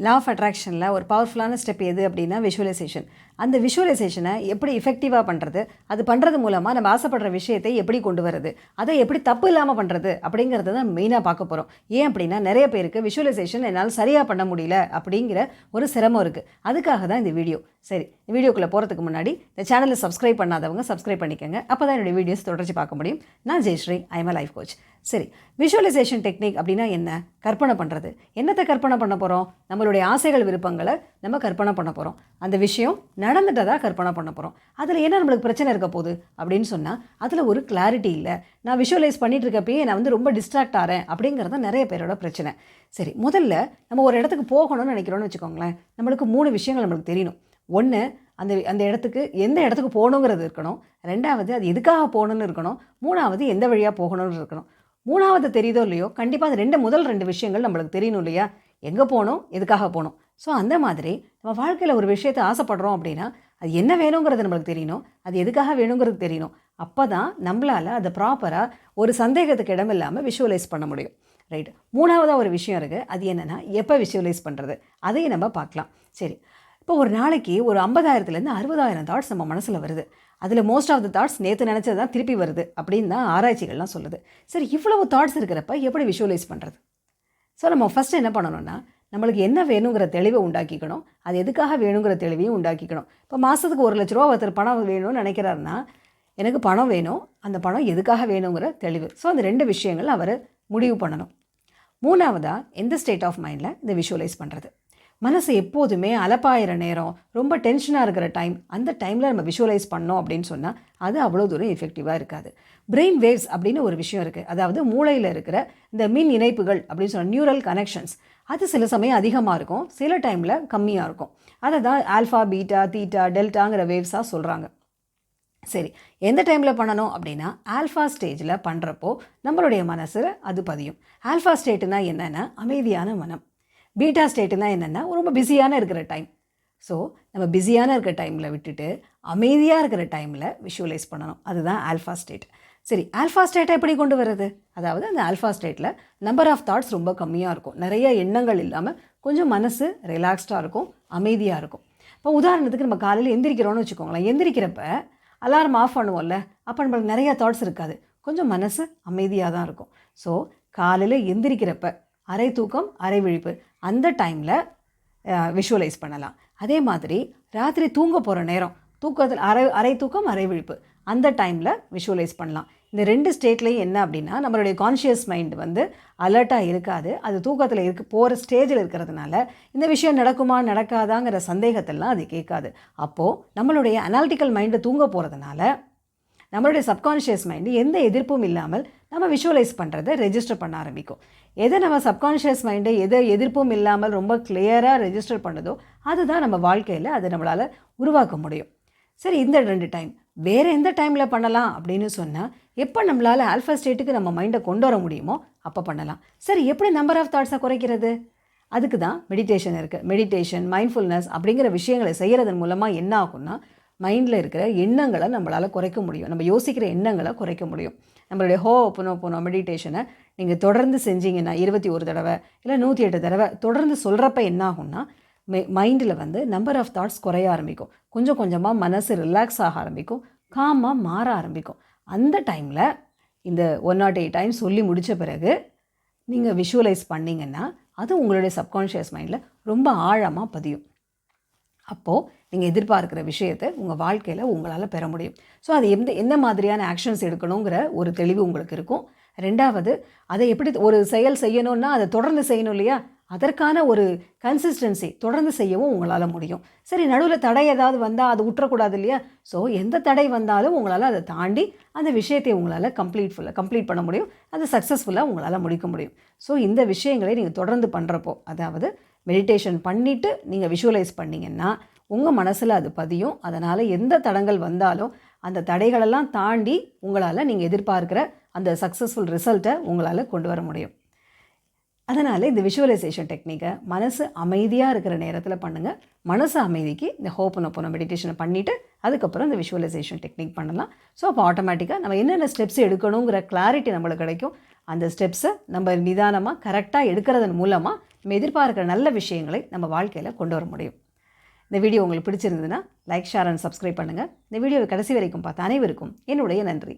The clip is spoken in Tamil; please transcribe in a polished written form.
லா ஆஃப் அட்ராக்ஷனில் ஒரு பவர்ஃபுல்லான ஸ்டெப் எது அப்படின்னா விஷுவலைசேஷன். அந்த விஷுவலைசேஷனை எப்படி எஃபெக்டிவாக பண்ணுறது, அது பண்ணுறது மூலமாக நம்ம ஆசைப்படுற விஷயத்தை எப்படி கொண்டு வரது, அதை எப்படி தப்பு இல்லாமல் பண்ணுறது அப்படிங்கிறத தான் மெயினாக பார்க்க போகிறோம். ஏன் அப்படின்னா நிறைய பேருக்கு விஷுவலைசேஷன் என்னால் சரியாக பண்ண முடியல அப்படிங்கிற ஒரு சிரமம் இருக்குது. அதுக்காக தான் இந்த வீடியோ. சரி, வீடியோக்குள்ளே போகிறதுக்கு முன்னாடி இந்த சேனலை சப்ஸ்கிரைப் பண்ணாதவங்க சப்ஸ்கிரைப் பண்ணிக்கோங்க. அப்போ தான் என்னுடைய வீடியோஸ் தொடர்ச்சி பார்க்க முடியும். நான் Jayashree, I am life coach. சரி, விஷுவலைசேஷன் டெக்னிக் அப்படின்னா என்ன? கற்பனை பண்ணுறது. என்னத்தை கற்பனை பண்ண போகிறோம்? நம்மளுடைய ஆசைகள் விருப்பங்களை நம்ம கற்பனை பண்ண போகிறோம். அந்த விஷயம் நடந்துட்டதாக கற்பனை பண்ண போகிறோம். அதில் என்ன நம்மளுக்கு பிரச்சனை இருக்க போகுது அப்படின்னு சொன்னால் அதில் ஒரு கிளாரிட்டி இல்லை. நான் விஷுவலைஸ் பண்ணிகிட்டு இருக்கப்பயே நான் ரொம்ப டிஸ்ட்ராக்ட் ஆகிறேன் அப்படிங்கிறது தான் நிறைய பேரோட பிரச்சனை. சரி, முதல்ல நம்ம ஒரு இடத்துக்கு போகணும்னு நினைக்கிறோன்னு வச்சுக்கோங்களேன். நம்மளுக்கு 3 விஷயங்கள் நம்மளுக்கு தெரியணும். ஒன்று, அந்த இடத்துக்கு எந்த இடத்துக்கு போகணுங்கிறது இருக்கணும். 2வது, அது எதுக்காக போகணுன்னு இருக்கணும். 3வது, எந்த வழியாக போகணுன்னு இருக்கணும். 3வது தெரியுதோ இல்லையோ, கண்டிப்பாக அது முதல் 2 விஷயங்கள் நம்மளுக்கு தெரியணும் இல்லையா? எங்கே போகணும், எதுக்காக போகணும். ஸோ அந்த மாதிரி நம்ம வாழ்க்கையில் ஒரு விஷயத்தை ஆசைப்படுறோம் அப்படின்னா அது என்ன வேணுங்கிறது நம்மளுக்கு தெரியணும், அது எதுக்காக வேணுங்கிறது தெரியணும். அப்போ தான் நம்மளால் அதை ப்ராப்பராக ஒரு சந்தேகத்துக்கு இடம் இல்லாமல் விஷுவலைஸ் பண்ண முடியும். ரைட். 3வதாக ஒரு விஷயம் இருக்குது. அது என்னென்னா எப்போ விஷுவலைஸ் பண்ணுறது, அதையும் நம்ம பார்க்கலாம். சரி, இப்போ ஒரு நாளைக்கு ஒரு 50,000லேருந்து 60,000 தாட்ஸ் நம்ம மனசில் வருது. அதில் மோஸ்ட் ஆஃப் த தாட்ஸ் நேற்று நினச்சது தான் திருப்பி வருது அப்படின்னு தான் ஆராய்ச்சிகள்லாம் சொல்லுது. சரி, இவ்வளவு தாட்ஸ் இருக்கிறப்ப எப்படி விஷுவலைஸ் பண்ணுறது? ஸோ நம்ம ஃபஸ்ட்டு என்ன பண்ணணும்னா, நம்மளுக்கு என்ன வேணுங்கிற தெளிவை உண்டாக்கிக்கணும். அது எதுக்காக வேணுங்கிற தெளிவையும் உண்டாக்கிக்கணும். இப்போ மாதத்துக்கு 1 லட்ச ரூபா ஒருத்தர் பணம் வேணும்னு நினைக்கிறாருன்னா, எனக்கு பணம் வேணும், அந்த பணம் எதுக்காக வேணுங்கிற தெளிவு. ஸோ அந்த 2 விஷயங்கள் அவர் முடிவு பண்ணணும். 3வதாக எந்த ஸ்டேட் ஆஃப் மைண்டில் இந்த விஷுவலைஸ் பண்ணுறது. மனசு எப்போதுமே அலப்பாயிர நேரம், ரொம்ப டென்ஷனாக இருக்கிற டைம், அந்த டைமில் நம்ம விஷுவலைஸ் பண்ணோம் அப்படின்னு சொன்னால் அது அவ்வளோ தூரம் எஃபெக்டிவாக இருக்காது. பிரெயின் வேவ்ஸ் அப்படின்னு ஒரு விஷயம் இருக்குது. அதாவது மூளையில் இருக்கிற இந்த மின் இணைப்புகள் அப்படின்னு சொன்னால் நியூரல் கனெக்ஷன்ஸ், அது சில சமயம் அதிகமாக இருக்கும், சில டைமில் கம்மியாக இருக்கும். அதை தான் ஆல்ஃபா, பீட்டா, தீட்டா, டெல்டாங்கிற வேவ்ஸாக சொல்கிறாங்க. சரி, எந்த டைமில் பண்ணணும் அப்படின்னா ஆல்ஃபா ஸ்டேஜில் பண்ணுறப்போ நம்மளுடைய மனசு அது பதியும். ஆல்ஃபா ஸ்டேட்டுனா என்னென்னா அமைதியான மனம். பீட்டா ஸ்டேட்டுனா என்னென்னா ரொம்ப பிஸியான இருக்கிற டைம். ஸோ நம்ம பிஸியான இருக்கிற டைமில் விட்டுட்டு அமைதியாக இருக்கிற டைமில் விஷுவலைஸ் பண்ணணும். அதுதான் ஆல்ஃபா ஸ்டேட். சரி, ஆல்ஃபா ஸ்டேட்டை எப்படி கொண்டு வர்றது? அதாவது அந்த ஆல்ஃபா ஸ்டேட்டில் நம்பர் ஆஃப் தாட்ஸ் ரொம்ப கம்மியாக இருக்கும். நிறைய எண்ணங்கள் இல்லாமல் கொஞ்சம் மனசு ரிலாக்ஸ்டாக இருக்கும், அமைதியாக இருக்கும். இப்போ உதாரணத்துக்கு நம்ம காலையில் எந்திரிக்கிறோன்னு வச்சுக்கோங்களேன். எந்திரிக்கிறப்ப அலாரம் ஆஃப் பண்ணுவோம்ல, அப்போ நம்மளுக்கு நிறைய தாட்ஸ் இருக்காது, கொஞ்சம் மனசு அமைதியாக தான் இருக்கும். ஸோ காலையில் எந்திரிக்கிறப்ப அரை தூக்கம் அரை விழிப்பு, அந்த டைமில் விஷுவலைஸ் பண்ணலாம். அதே மாதிரி ராத்திரி தூங்க போகிற நேரம், தூக்கத்தில் அரை தூக்கம் அரை விழிப்பு, அந்த டைமில் விஷுவலைஸ் பண்ணலாம். இந்த 2 ஸ்டேட்லேயும் என்ன அப்படின்னா நம்மளுடைய கான்ஷியஸ் மைண்டு அலர்ட்டாக இருக்காது. அது தூக்கத்தில் போகிற ஸ்டேஜில் இருக்கிறதுனால இந்த விஷயம் நடக்குமா நடக்காதாங்கிற சந்தேகத்தெல்லாம் அது கேட்காது. அப்போது நம்மளுடைய அனாலிட்டிக்கல் மைண்டு தூங்க போகிறதுனால நம்மளுடைய சப்கான்ஷியஸ் மைண்டு எந்த எதிர்ப்பும் இல்லாமல் நம்ம விஷுவலைஸ் பண்ணுறதை ரெஜிஸ்டர் பண்ண ஆரம்பிக்கும். எதை நம்ம சப்கான்ஷியஸ் மைண்டு எதை எதிர்ப்பும் இல்லாமல் ரொம்ப கிளியராக ரெஜிஸ்டர் பண்ணுதோ அதுதான் நம்ம வாழ்க்கையில் அது நம்மளால் உருவாக்க முடியும். சரி, இந்த 2 டைம் வேறு எந்த டைமில் பண்ணலாம் அப்படின்னு சொன்னால், எப்போ நம்மளால் ஆல்ஃபா ஸ்டேட்டுக்கு நம்ம மைண்டை கொண்டு வர முடியுமோ அப்போ பண்ணலாம். சரி, எப்படி நம்பர் ஆஃப் தாட்ஸை குறைக்கிறது? அதுக்கு தான் மெடிடேஷன் இருக்குது. மெடிடேஷன், மைண்ட்ஃபுல்னஸ் அப்படிங்கிற விஷயங்களை செய்கிறதன் மூலமாக என்ன ஆகும்னா மைண்டில் இருக்கிற எண்ணங்களை நம்மளால் குறைக்க முடியும். நம்ம யோசிக்கிற எண்ணங்களை குறைக்க முடியும். நம்மளுடைய ஹோப்பனோபனோ மெடிடேஷனை நீங்கள் தொடர்ந்து செஞ்சீங்கன்னா 21 தடவை இல்லை 108 தடவை தொடர்ந்து சொல்கிறப்ப என்ன ஆகும்னா மைண்டில் நம்பர் ஆஃப் தாட்ஸ் குறைய ஆரம்பிக்கும். கொஞ்சம் கொஞ்சமாக மனசு ரிலாக்ஸ் ஆக ஆரம்பிக்கும், காமாக மாற ஆரம்பிக்கும். அந்த டைமில் இந்த 108 டைம்ஸ் சொல்லி முடித்த பிறகு நீங்கள் விஷுவலைஸ் பண்ணிங்கன்னா அது உங்களுடைய சப்கான்ஷியஸ் மைண்டில் ரொம்ப ஆழமாக பதியும். அப்போது நீங்கள் எதிர்பார்க்குற விஷயத்தை உங்கள் வாழ்க்கையில் உங்களால் பெற முடியும். ஸோ அது என்ன மாதிரியான ஆக்ஷன்ஸ் எடுக்கணுங்கிற ஒரு தெளிவு உங்களுக்கு இருக்கும். 2வது, அதை எப்படி ஒரு செயல் செய்யணும்னா அதை தொடர்ந்து செய்யணும் இல்லையா? அதற்கான ஒரு கன்சிஸ்டன்சி தொடர்ந்து செய்யவும் உங்களால் முடியும். சரி, நடுவில் தடை ஏதாவது வந்தால் அது விட்டுறக்கூடாது இல்லையா? ஸோ எந்த தடை வந்தாலும் உங்களால் அதை தாண்டி அந்த விஷயத்தை உங்களால் கம்ப்ளீட் பண்ண முடியும். அது சக்ஸஸ்ஃபுல்லாக உங்களால் முடிக்க முடியும். ஸோ இந்த விஷயங்களை நீங்கள் தொடர்ந்து பண்ணுறப்போ, அதாவது மெடிடேஷன் பண்ணிவிட்டு நீங்கள் விஷுவலைஸ் பண்ணிங்கன்னா உங்கள் மனசில் அது பதியும். அதனால் எந்த தடங்கள் வந்தாலும் அந்த தடைகளெல்லாம் தாண்டி உங்களால் நீங்கள் எதிர்பார்க்குற அந்த சக்ஸஸ்ஃபுல் ரிசல்ட்டை உங்களால் கொண்டு வர முடியும். அதனால் இந்த விஷுவலைசேஷன் டெக்னிக்கை மனசு அமைதியாக இருக்கிற நேரத்தில் பண்ணுங்கள். மனசு அமைதிக்கு இந்த ஹோப்பனோபனோ மெடிடேஷனை பண்ணிவிட்டு அதுக்கப்புறம் இந்த விஷுவலைசேஷன் டெக்னிக் பண்ணலாம். ஸோ அப்போ ஆட்டோமேட்டிக்காக நம்ம என்னென்ன ஸ்டெப்ஸ் எடுக்கணுங்கிற கிளாரிட்டி நம்மளுக்கு கிடைக்கும். அந்த ஸ்டெப்ஸை நம்ம நிதானமாக கரெக்டாக எடுக்கிறதன் மூலமாக நம்ம எதிர்பார்க்குற நல்ல விஷயங்களை நம்ம வாழ்க்கையில் கொண்டு வர முடியும். இந்த வீடியோ உங்களுக்கு பிடிச்சிருந்ததுன்னா லைக், ஷேர் அண்ட் சப்ஸ்கிரைப் பண்ணுங்கள். இந்த வீடியோவை கடைசி வரைக்கும் பார்த்த அனைவருக்கும் என்னுடைய நன்றி.